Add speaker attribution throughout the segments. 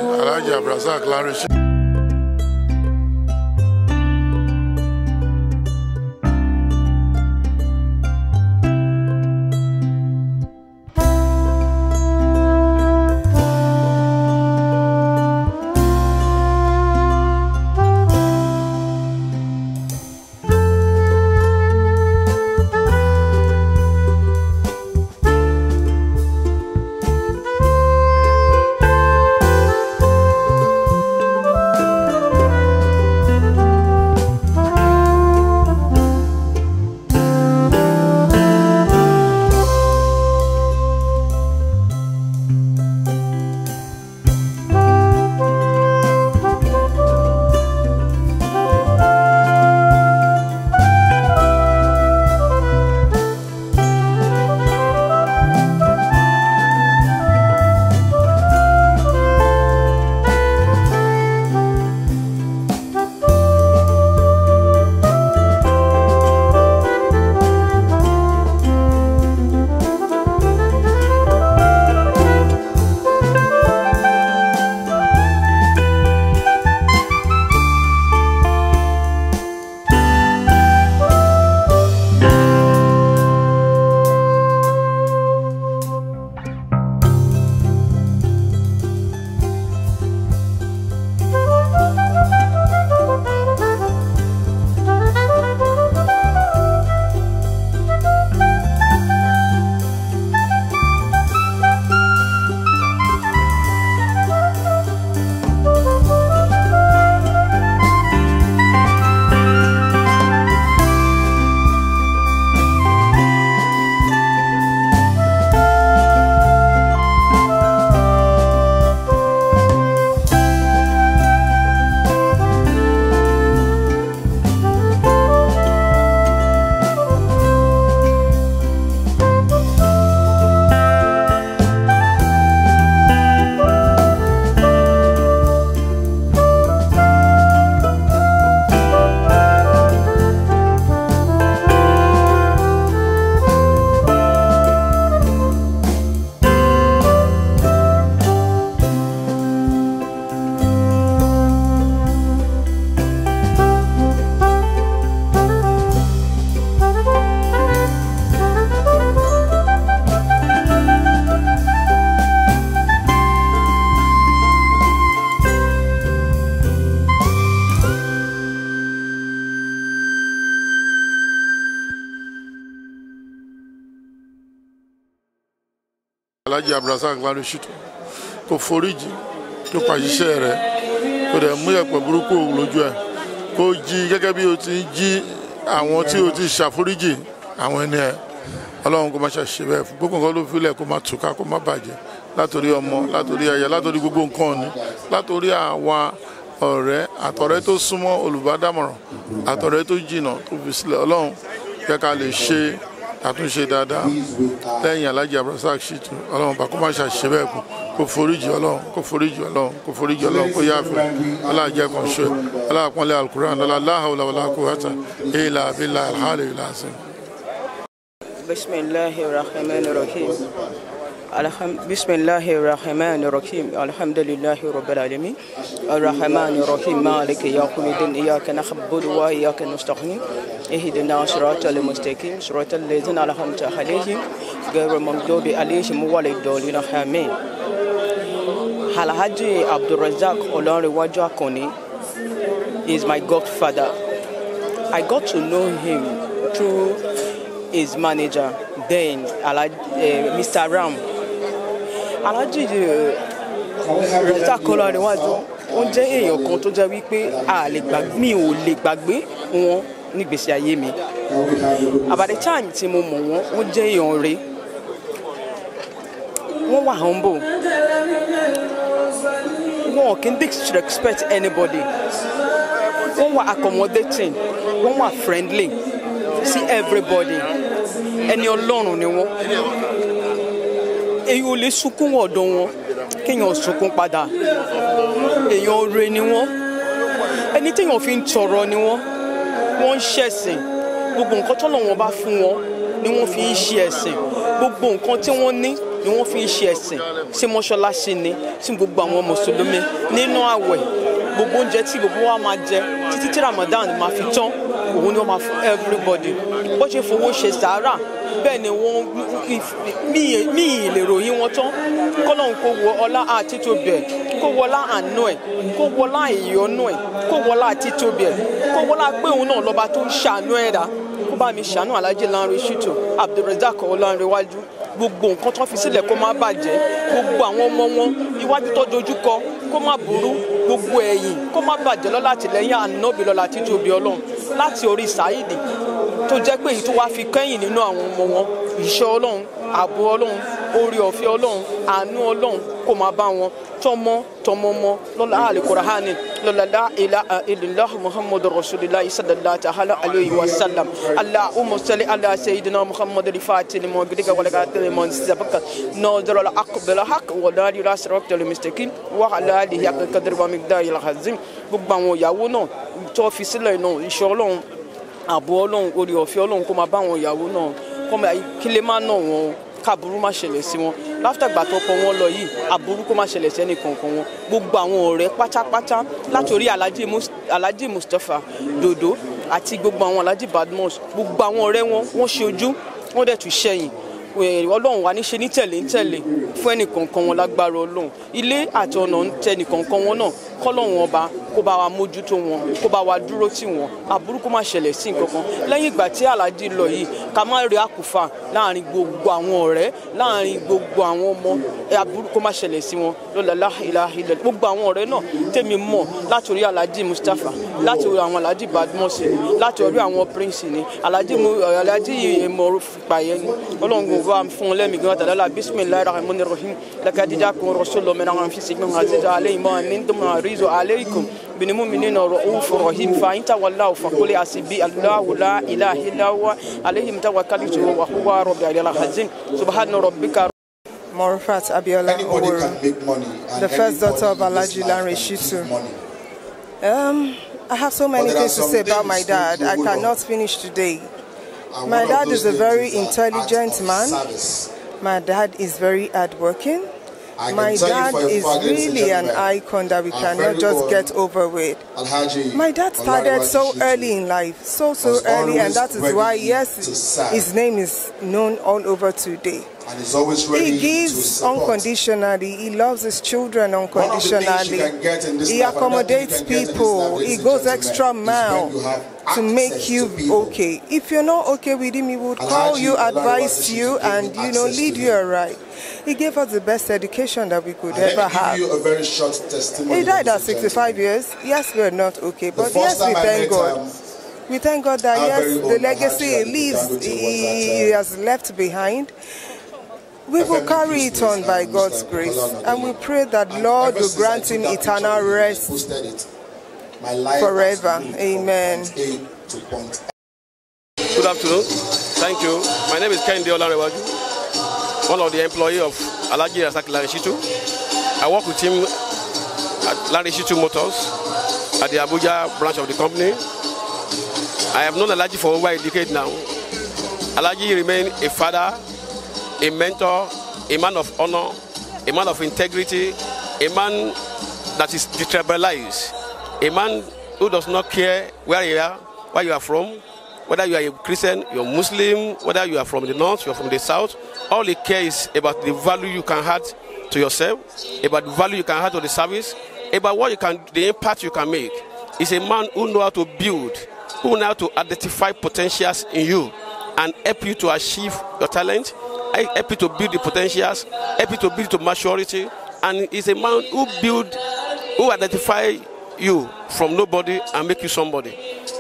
Speaker 1: Rasak Lanre Shittu. Rasak Lanre Shittu kò foríjì tó pàṣíṣẹ́ rẹ̀ kò dẹ̀ mú ẹ̀pẹ̀ burúkú lójú ẹ̀ kò jí gẹ́gẹ́ bí o ti jí àwọn tí o ti ṣàforíjì àwọn ẹni ẹ̀ Ọlọ́run kò má ṣe bẹ́ẹ̀ fún gbogbo nǹkan ló filẹ̀ kó má túká kó má bàjẹ́ látòrí ọmọ látòrí aya látòrí gbogbo nǹkan ọ̀ní látòrí àwa ọ̀rẹ́ àtọ̀rẹ́ tó súnmọ́ olùbádámọ̀ràn àtọ̀rẹ́ tó jìnnà tó fi sílẹ̀ Ọlọ́run jẹ́ ká lè ṣe àtúnṣe dáadáa lẹ́yìn Alhaji Rasak Shittu Ọlọ́run bá kó má ṣàṣe bẹ́ẹ̀ kó foríjì Ọlọ́run kó foríjì Ọlọ́run kó foríjì Ọlọ́run kó yáfẹ́ aláàjẹ́ kan ṣe aláàpọ́nlé Al-Qur'an la hawla wala quwwata illa billahi al-aliyyil azim.
Speaker 2: Bismillahirrahmanirrahim. Bismillahirrahmanirrahim. Alhamdulillahi rabbil alamin. Arrahmanirrahim. Maliki yawmiddin. Iyyaka na'budu wa iyyaka nasta'in. Ihdina siratal mustaqim. Siratal ladzina an'amta alaihim ghayril maghdubi alaihim waladdallin. Amin. Alhaji Rasak Lanre Shittu is my godfather. I got to know him through his manager, then Mr. Ram. Alhaji Rasak Lanre Shittu ó jẹ́ èèyàn kan tó jẹ́ wípé mi ò lè gbàgbé wọn nígbésí ayé mi. About the time tí mo mọ̀ wọ́n, ó jẹ́ èèyàn rẹ̀. Wọ́n wà humble. Wọ́n kì í disrespect anybody. Wọ́n wà accommodating. Wọ́n wà friendly. See everybody. Ẹni Ọlọ́run ni wọ́n. Èyí ò lè sunkún ọ̀dọ̀ wọn. Kéèyàn sunkún padà. Èèyàn rere ni wọ́n. Ẹni téèyàn fi ń tọrọ ni wọ́n. Wọ́n ń ṣẹ̀sìn. Gbogbo nǹkan t'Ọlọ́run bá fún wọn ni wọ́n fi ń ṣe ẹ̀sìn. Gbogbo nǹkan tí wọ́n ní ni wọ́n fi ń ṣe ẹ̀sìn sí mọ́ṣáláṣí ni sí gbogbo àwọn mùsùlùmí nínú àwẹ̀ gbogbo oúnjẹ tí gbogbo wa máa jẹ títí tí Ramadan máa fi tán òun ni wọ́n máa fún everybody bó ṣe fowó ṣe sàárà bẹ́ẹ̀ ni wọ́n mí ìlè ròyìn wọn tán kọ́lọ́hún kó wọ ọlá àtìtóbi ẹ̀ kó wọlá àánú ẹ̀ kó wọlá ìyọ́nú ẹ̀ kó wọlá àtìtóbi ẹ̀ kó wọlá pé òun náà lọ́ba tó ń ṣàánú ẹ̀dá kó bá mi ṣàánú Alhaji Lanre Shittu Abdulrazak Ọlánrewájú gbogbo nǹkan tó fi sílẹ̀ kó má bàjẹ́ gbogbo àwọn ọmọ wọn iwájú tó dojúkọ kó má burú gbogbo ẹ̀yìn kó má bàjẹ́ lọ́la àtìlẹ́yìn ànábì lọ́la títóbi Ọlọ́run láti orí Saidi tó jẹ́ pé èyí tó wá fi kẹ́yìn nínú àwọn ọmọ wọn ìṣọ́ Ọlọ́run ààbò Ọlọ́run orí ọ̀fẹ́ Ọlọ́run àánú Ọlọ́run kó máa bá wọn tọmọmọ lọ́la àlùkùránì lọ́la la ilaha illallah Muhammadu Rasulullah sallallahu alayhi wa sallam Allahumma salli ala sayyidina Muhammad al-Fatih al-Mughdiga wa al-Qatil man sabaka nadra al-aqbal haq wa dali rasrat al-mustaqim wa ala alihi qadr wa miqdar al-hazim gbogbo àwọn ìyàwó náà tó fi sílẹ̀ náà ìṣọ́ Ọlọ́run ààbò Ọlọ́run orí ọ̀fẹ́ Ọlọ́run kó máa bá àwọn ìyàwó náà kó máa kílé má náà wọn káàbùrú má ṣẹlẹ̀ sí wọn láfítàgbà tó pọ̀ wọn lọ yìí àbúrú kó má ṣẹlẹ̀ sí ẹnì kankan wọn gbogbo àwọn ọ̀rẹ́ pátápátá látòrí Alhaji Mustapha Dodo àti gbogbo àwọn Alhaji Badmus gbogbo àwọn ọ̀rẹ́ wọn wọ́n ṣe ojú wọ́n dẹ̀ tún ṣẹ̀yìn Ọlọ́run wà ní ṣe ní tẹ̀lé fún ẹnì kankan wọn lágbára Ọlọ́run ilé àti ọ̀nà tẹnì kankan wọn náà kọ́lọ́run ọba kó bá wa mójútó wọn kó bá wa dúró tì wọn àbúrú kó má ṣẹlẹ̀ sí nǹkankan lẹ́yìn ìgbà tí Alhaji lọ yìí ká má rí àkùfà láàrin gbogbo àwọn ọ̀rẹ́ láàrin gbogbo àwọn ọmọ àbúrú kó má ṣẹlẹ̀ sí wọn lọ́la la ilaha illallah gbogbo àwọn ọ̀rẹ́ náà tèmi mọ̀ láti orí Alhaji Mustapha láti orí àwọn Alhaji Badmus láti orí àwọn Prince ni Alhaji Moro Fipayẹ ni Ọlọ́run bá fún lẹ́mìí gan tàdálà bismillahir rahmanir rahim lakadija kun rasulullah min anfusikum aziz alayhi ma mintum arizu alaykum bin mu'minina raufur rahim fa in tawallaw faqul hasbi Allahu la ilaha illa huwa alayhi tawakkaltu wa huwa rabbul azim subhana rabbika
Speaker 3: Morufat Abiola Oworo, the first daughter of Alhaji Lanre Shittu. I have so many things to say about my dad. I cannot finish today. My dad is a very intelligent man. My dad is very hardworking. My dad is really an icon that we cannot just get over with. My dad started so early in life, so early, and that is why, yes, his name is known all over today. He gives unconditionally. He loves his children unconditionally. He accommodates people. He goes extra mile to make you okay. If you're not okay with him, he would call you, advise you, and lead you aright. He gave us the best education that we could ever have. He died at 65 years. Yes, we're not okay, but yes, we thank God. We thank God that yes, the legacy he has left behind, we will carry it on by God's grace, and we pray that Lord will grant him eternal rest forever. Amen.
Speaker 4: Good afternoon. Thank you. My name is Kehinde Olanrewaju, one of the employees of Alhaji Rasak Lanre Shittu. I work with him at Lanre Shittu Motors at the Abuja branch of the company. I have known Alhaji for over a decade now. Alhaji remained a father, a mentor, a man of honor, a man of integrity, a man that is detribalized, a man who does not care where you are, where you are from, whether you are a Christian, you're Muslim, whether you are from the north, you're from the south. All he cares is about the value you can add to yourself, about the value you can add to the service, about what you can, the impact you can make. He's a man who knows how to build, who knows how to identify potentials in you and help you to achieve your talent, help you to build the potentials, help you to build to maturity. And he's a man who identify you from nobody and make you somebody.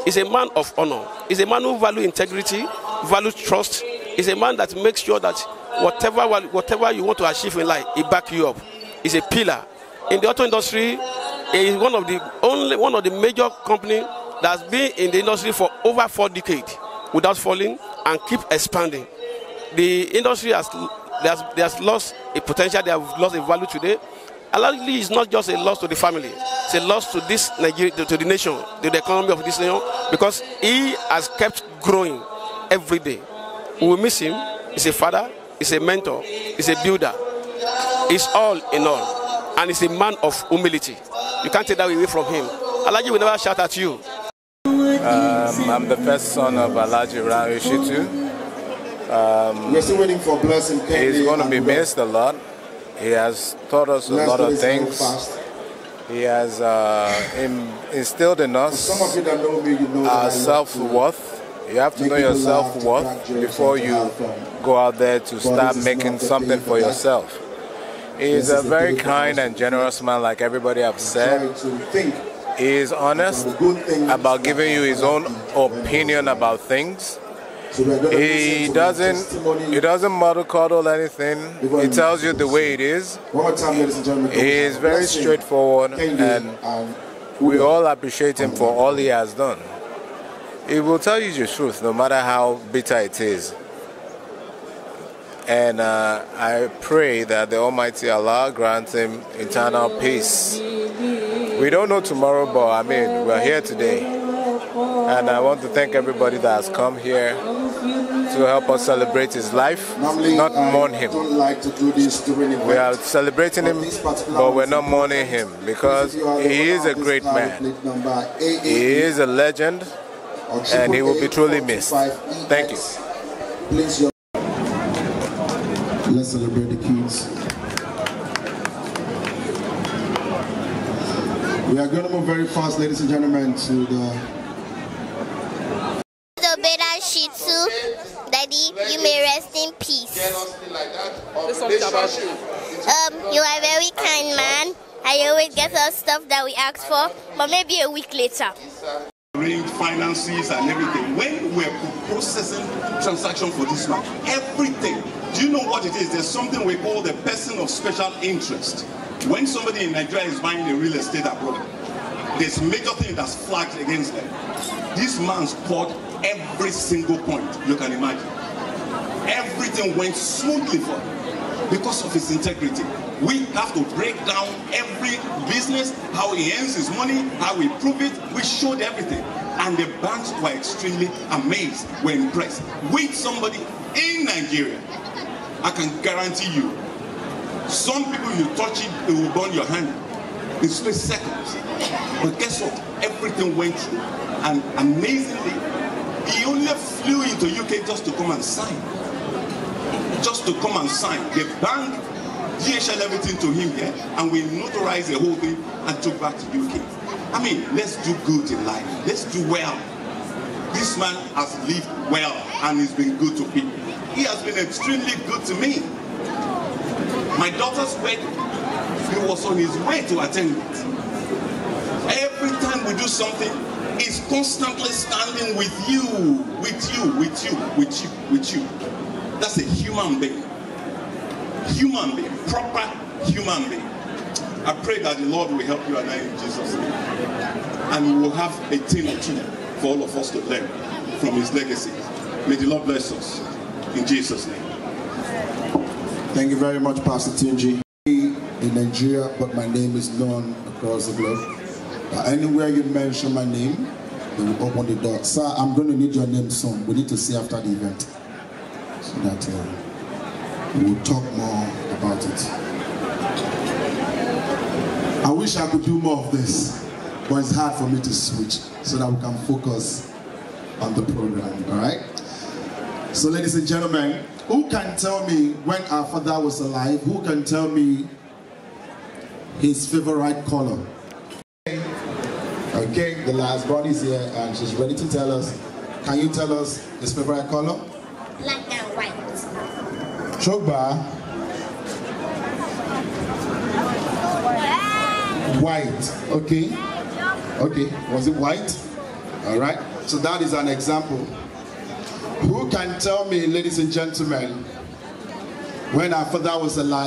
Speaker 4: He's a man of honor. He's a man who values integrity, values trust. He's a man that makes sure that whatever you want to achieve in life, he backs you up. He's a pillar. In the auto industry, he is one of the major companies that's been in the industry for over 4 decades without falling and keep expanding. The industry has lost a potential, they have lost a value today. Alhaji is not just a loss to the family, it's a loss to this Nigeria, to the nation, to the economy of this nation, because he has kept growing every day. We will miss him. He's a father, he's a mentor, he's a builder. He's all in all. And he's a man of humility. You can't take that away from him. Alhaji will never shout at you.
Speaker 5: I'm the first son of Alhaji Lanre Shittu.
Speaker 6: We're still waiting for blessing.
Speaker 5: He's going to be missed a lot. He has taught us a lot of things. He has instilled in us our self-worth. You have to know your self-worth before you go out there to start making something for yourself. He is a very kind and generous man, like everybody have said. He is honest about giving you his own opinion about things. He doesn't mollycoddle anything. He tells you the way it is. He is very straightforward, and we all appreciate him for all he has done. He will tell you the truth, no matter how bitter it is. And I pray that the Almighty Allah grants him eternal peace. We don't know tomorrow, but I mean, we're here today. And I want to thank everybody that has come here to help us celebrate his life, not mourn him. We are celebrating him, but we're not mourning him, because he is a great man. He is a legend, and he will be truly missed. Thank you.
Speaker 6: Let's celebrate the kids. We are going to move very fast, ladies and gentlemen, to the...
Speaker 7: Shittu, Daddy, you may rest in peace. You are a very kind man. I always get us stuff that we ask for, but maybe a week later.
Speaker 8: Arrange finances and everything. When we're processing transaction for this man, everything. Do you know what it is? There's something we call the person of special interest. When somebody in Nigeria is buying a real estate abroad, there's a major thing that's flagged against them. This man scored every single point you can imagine. Everything went smoothly for him because of his integrity. We have to break down every business, how he earns his money, how we prove it. We showed everything. And the banks were extremely amazed, were impressed. With somebody in Nigeria, I can guarantee you, some people you touch it, it will burn your hand in split seconds. But guess what? Everything went through. And amazingly, he only flew into UK just to come and sign. Just to come and sign. The bank DHL everything to him here, and we notarized the whole thing and took back to UK. I mean, let's do good in life. Let's do well. This man has lived well and he's been good to people. He has been extremely good to me. My daughter's wedding, he was on his way to attend it. Every time we do something, he's constantly standing with you, with you, with you, with you, with you. That's a human being. Human being, proper human being. I pray that the Lord will help you and I in Jesus' name. And we will have a thing or two for all of us to learn from his legacy. May the Lord bless us in Jesus' name.
Speaker 6: Thank you very much, Pastor Tunji. In Nigeria, but my name is known across the globe. Anywhere you mention my name, they will open the door. Sir, I'm going to need your name soon. We need to see after the event, so that we will talk more about it. I wish I could do more of this, but it's hard for me to switch so that we can focus on the program, all right? So ladies and gentlemen, who can tell me when our father was alive, who can tell me his favorite color? Okay, the last one is here and she's ready to tell us. Can you tell us his favorite color?
Speaker 7: Black and white.
Speaker 6: Chogba. White. Okay. Okay. Was it white? All right. So that is an example. Who can tell me, ladies and gentlemen, when our father was alive,